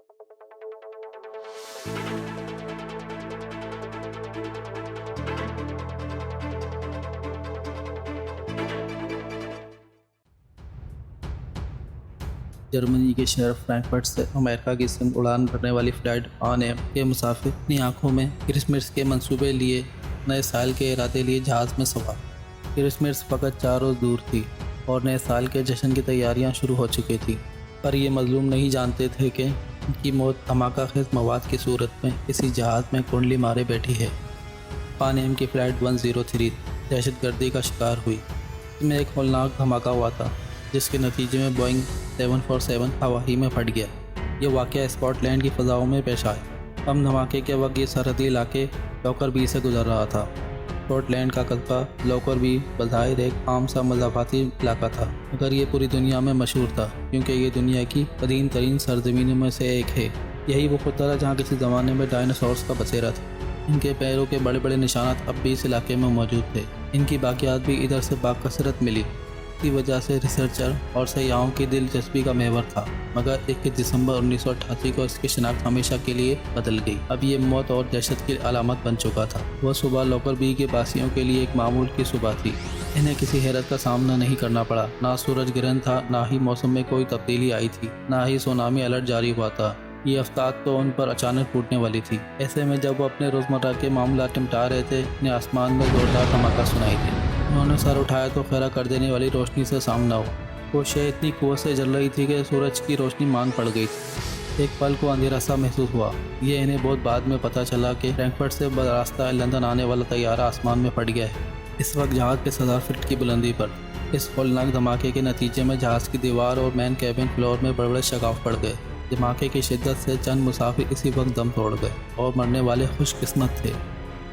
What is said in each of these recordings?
Germany के शहर Frankfurt से अमेरिका की सिम उड़ान भरने वाली फ़्लाइट ऑन एयर के मुसाफिर अपनी आंखों में क्रिसमस के मंसूबे लिए नए साल के इरादे लिए जहाज़ में सवार। क्रिसमस फ़कत 4 रोज़ दूर थी और नए साल के जश्न की तैयारियां शुरू हो चुकी थी, पर ये मजलूम नहीं जानते थे कि उनकी मौत धमाका खेज मवाद की सूरत में किसी जहाज़ में कुंडली मारे बैठी है। ऑन एयर की फ़्लाइट 103 दहशतगर्दी का शिकार हुई। इसमें एक होलनाक धमाका हुआ था जिसके नतीजे में बोइंग 747 हवा ही में फट गया। ये वाक़या स्कॉटलैंड की फ़ज़ाओं में पेश आया। बम धमाके के वक्त ये सरहदी इलाके लॉकरबी से गुजर रहा था। स्कॉटलैंड का कस्बा लॉकरबी बज़ाहिर एक आम सा मज़ाफ़ाती इलाका था, मगर ये पूरी दुनिया में मशहूर था क्योंकि ये दुनिया की कदीम तरीन सरज़मीनों में से एक है। यही वो खुद था जहाँ किसी ज़माने में डायनासोर्स का बसेरा था। इनके पैरों के बड़े बड़े निशानात अब भी इस इलाके में मौजूद थे। इनकी बाक़ियात भी इधर से बाकसरत मिली। इसी वजह से रिसर्चर और सयाहों की दिलचस्पी का महवर था, मगर 21 दिसंबर 1988 को इसकी शिनाख्त हमेशा के लिए बदल गई। अब ये मौत और दहशत की अलामत बन चुका था। वह सुबह लॉकरबी के बासियों के लिए एक मामूल की सुबह थी। इन्हें किसी हैरत का सामना नहीं करना पड़ा। ना सूरज ग्रहण था, ना ही मौसम में कोई तब्दीली आई थी, ना ही सुनामी अलर्ट जारी हुआ था। ये आफताब तो उन पर अचानक फूटने वाली थी। ऐसे में जब वो अपने रोज़मर्रा के मामला निपटा रहे थे, उन्हें आसमान में जोरदार धमाका सुनाई दी। उन्होंने सर उठाया तो खैरा कर देने वाली रोशनी से सामना हुआ। वो शय इतनी कुव्वत से जल रही थी कि सूरज की रोशनी मान पड़ गई थी। एक पल को अंधेरा सा महसूस हुआ। ये इन्हें बहुत बाद में पता चला कि फ्रैंकफर्ट से बरास्ता लंदन आने वाला तैयारा आसमान में फट गया है। इस वक्त जहाज़ के 1000 फीट की बुलंदी पर। इस होलनाक धमाके के नतीजे में जहाज़ की दीवार और मैन कैबिन फ्लोर में बड़े बड़े शगाफ पड़ गए। धमाके की शिद्दत से चंद मुसाफिर इसी वक्त दम तोड़ गए और मरने वाले खुशकिस्मत थे,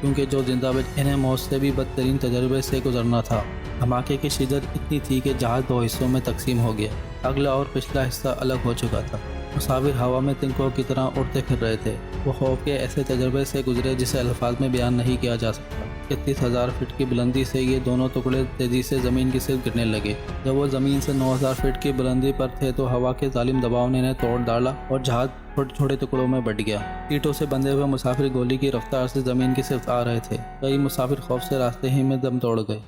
क्योंकि जो जिंदा बचे इन्हें मौत से भी बदतरीन तजर्बे से गुजरना था। धमाके की शिद्दत इतनी थी कि जहाज़ 2 हिस्सों में तकसीम हो गया। अगला और पिछला हिस्सा अलग हो चुका था। मुसाफिर हवा में तिनकों की तरह उड़ते फिर रहे थे। वो खौफ के ऐसे तजर्बे से गुजरे जिसे अल्फाज में बयान नहीं किया जा सकता। 31,000 फीट की बुलंदी से ये दोनों टुकड़े तेज़ी से ज़मीन की सिर्फ गिरने लगे। जब वो ज़मीन से 9,000 फीट की बुलंदी पर थे तो हवा के जालिम दबाव ने इन्हें तोड़ डाला और जहाज़ छोटे छोटे टुकड़ों में बट गया। ईंटों से बंधे हुए मुसाफिर गोली की रफ्तार से ज़मीन की सिर्फ आ रहे थे। कई मुसाफिर खौफ से रास्ते ही में दम तोड़ गए।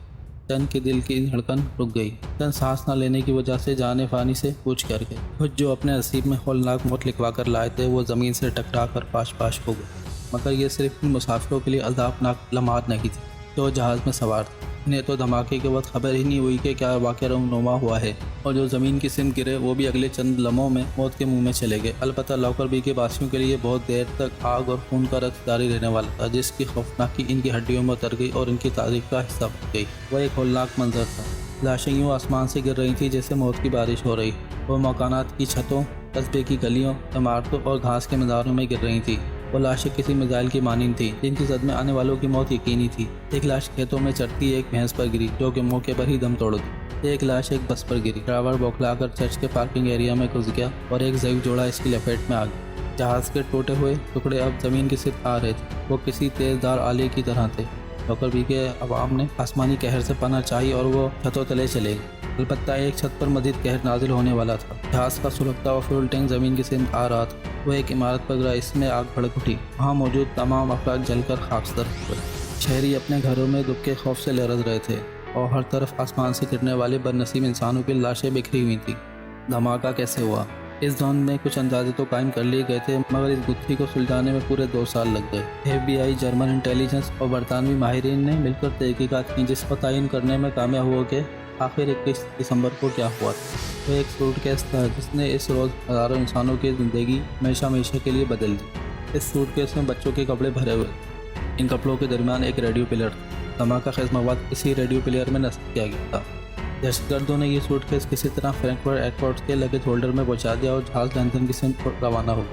चंद की दिल की धड़कन रुक गई। चंद सांस न लेने की वजह से जाने फानी से कूच कर गए। खुद जो अपने नसीब में होलनाक मौत लिखवा कर लाए थे वो ज़मीन से टकरा कर पाश पाश हो गए। मगर ये सिर्फ इन मुसाफिरों के लिए अज़ाबनाक लम्हात नहीं थी जो जहाज़ में सवार थे। इन्हें तो धमाके के वक्त खबर ही नहीं हुई कि क्या वाक़या रंगनुमा हुआ है, और जो ज़मीन की सिम गिरे वो भी अगले चंद लम्हों में मौत के मुंह में चले गए। अलबत्ता लॉकरबी के बासियों के लिए बहुत देर तक आग और खून का रक्स जारी रहने वाला था, जिसकी खौफनाकी इनकी हड्डियों में उतर गई और इनकी तारीख का हिस्सा बन गई। वह एक होलनाक मंजर था। लाशें यूँ आसमान से गिर रही थी जैसे मौत की बारिश हो रही। वो मकानात की छतों, कस्बे की गलियों, इमारतों और घास के मैदानों में गिर रही थी। वो लाशें किसी मिसाइल की मानिंद थी जिनकी जद में आने वालों की मौत यकीनी थी। एक लाश खेतों में चढ़ती एक भैंस पर गिरी जो कि मौके पर ही दम तोड़ गई। एक लाश एक बस पर गिरी। ड्राइवर बौखलाकर चर्च के पार्किंग एरिया में घुस गया और एक ज़ईफ़ जोड़ा इसकी लपेट में आ गया। जहाज़ के टूटे हुए टुकड़े अब ज़मीन की सिर्फ आ रहे थे। वो किसी तेज़दार आले की तरह थे। लॉकरबी के अवाम ने आसमानी कहर से पनाह चाही और वो छतों तले चले गए। अलबत्ता एक छत पर मज़ीद कहर नाजिल होने वाला था। जहाज़ का सुलगता और फ्यूल टैंक ज़मीन की सिमत आ रहा था। वो एक इमारत पर गिरा, इसमें आग भड़क उठी। वहाँ मौजूद तमाम अफराद जलकर खाकसतर हो गए। शहरी अपने घरों में दुख के खौफ से लरज़ रहे थे और हर तरफ आसमान से गिरने वाले बदनसीब इंसानों की लाशें बिखरी हुई थी। धमाका कैसे हुआ, इस दौरान में कुछ अंदाजे तो कायम कर लिए गए थे, मगर इस गुत्थी को सुलझाने में पूरे 2 साल लग गए। FBI, जर्मन इंटेलिजेंस और बरतानवी माहिरीन ने मिलकर तहकीकात की, जिस पर तयन करने में कामयाब हुआ कि आखिर 21 दिसंबर को क्या हुआ था। वो एक सूटकेस था जिसने इस रोज़ हज़ारों इंसानों की ज़िंदगी हमेशा हमेशा के लिए बदल दी। इस सूटकेस में बच्चों के कपड़े भरे हुए। इन कपड़ों के दरमियान एक रेडियो प्लेयर था। धमाका खेज़ मवाद इसी रेडियो प्लेयर में नस्ब किया गया था। दहशतगर्दों ने यह सूटकेस किसी तरह फ्रैंकफर्ट एयरपोर्ट के लगेज होल्डर में पहुंचा दिया और जहाज़ लंदन की सिमत पर रवाना हो।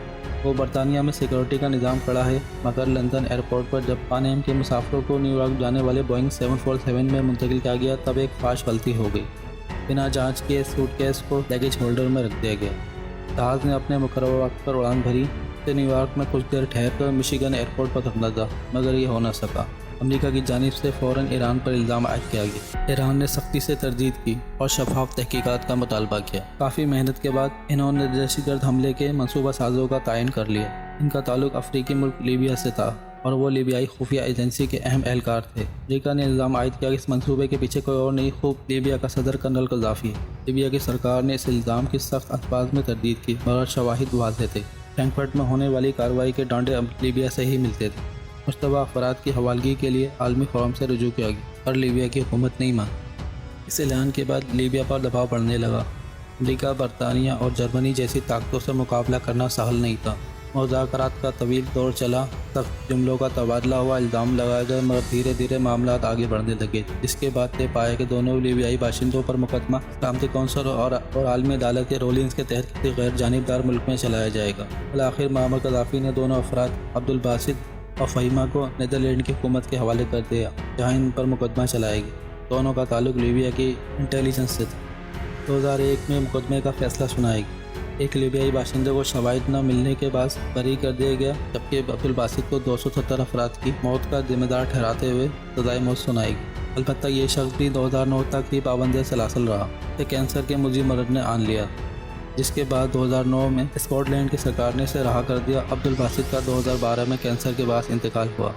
वो बरतानिया में सिक्योरिटी का निज़ाम खड़ा है, मगर लंदन एयरपोर्ट पर जब ऑन एयर के मुसाफिरों को न्यूयॉर्क जाने वाले बोइंग 747 में मुंतकिल किया गया तब एक फाश गलती हो गई। बिना जांच के सूटकेस को लगेज होल्डर में रख दिया गया। جہاز نے اپنے مقررہ وقت پر اڑان بھری سے نیو یارک میں کچھ دیر ٹھہر کر مشیگن ایئرپورٹ پر اترنا تھا، مگر یہ ہو نہ سکا۔ امریکہ کی جانب سے فوراً ایران پر الزام عائد کیا گیا۔ ایران نے سختی سے تردید کی اور شفاف تحقیقات کا مطالبہ کیا۔ کافی محنت کے بعد انہوں نے دہشت گرد حملے کے منصوبہ سازوں کا تعین کر لیا۔ ان کا تعلق افریقی ملک لیبیا سے تھا اور وہ لیبیائی خفیہ ایجنسی کے اہم اہلکار تھے۔ امریکہ نے الزام عائد کیا کہ اس منصوبے کے پیچھے کوئی اور نہیں، خود لیبیا کا صدر کرنل قذافی ہے۔ لیبیا کی سرکار نے اس الزام کی سخت الفاظ میں تردید کی، مگر شواہد واضح تھے۔ فرینکفرٹ میں ہونے والی کارروائی کے ڈانڈے لیبیا سے ہی ملتے تھے۔ مشتبہ افراد کی حوالگی کے لیے عالمی فورم سے رجوع کیا گیا، پر لیبیا کی حکومت نہیں مانی۔ اس اعلان کے بعد لیبیا پر دباؤ بڑھنے لگا۔ امریکہ، برطانیہ اور جرمنی جیسی طاقتوں سے مقابلہ کرنا سہل نہیں تھا۔ مذاکرات کا طویل دور چلا، سخت جملوں کا تبادلہ ہوا، الزام لگائے گئے، مگر دھیرے دھیرے معاملات آگے بڑھنے لگے، جس کے بعد طے پایا کہ دونوں لیبیائی باشندوں پر مقدمہ سلامتی کونسل اور عالمی عدالت کے رولنگز کے تحت کسی غیر جانبدار ملک میں چلایا جائے گا۔ بالآخر معمر قذافی نے دونوں افراد عبدالباسط اور فہیمہ کو نیدرلینڈ کی حکومت کے حوالے کر دیا، جہاں ان پر مقدمہ چلایا گیا۔ دونوں کا تعلق لیبیا کی انٹیلیجنس سے تھا۔ 2001 میں مقدمے کا فیصلہ سنایا گیا۔ ایک لیبیائی باشندے کو شواہد نہ ملنے کے بعد بری کر دیا گیا، جبکہ عبدالباسط کو 270 افراد کی موت کا ذمہ دار ٹھہراتے ہوئے سزائے موت سنائی گئی۔ البتہ یہ شخص بھی 2009 تک ہی پابند سلاسل رہا۔ اسے کینسر کے مزید مرض نے آن لیا، جس کے بعد 2009 میں اسکاٹ لینڈ کی سرکار نے اسے رہا کر دیا۔ عبدالباسط کا 2012 میں کینسر کے باعث انتقال ہوا۔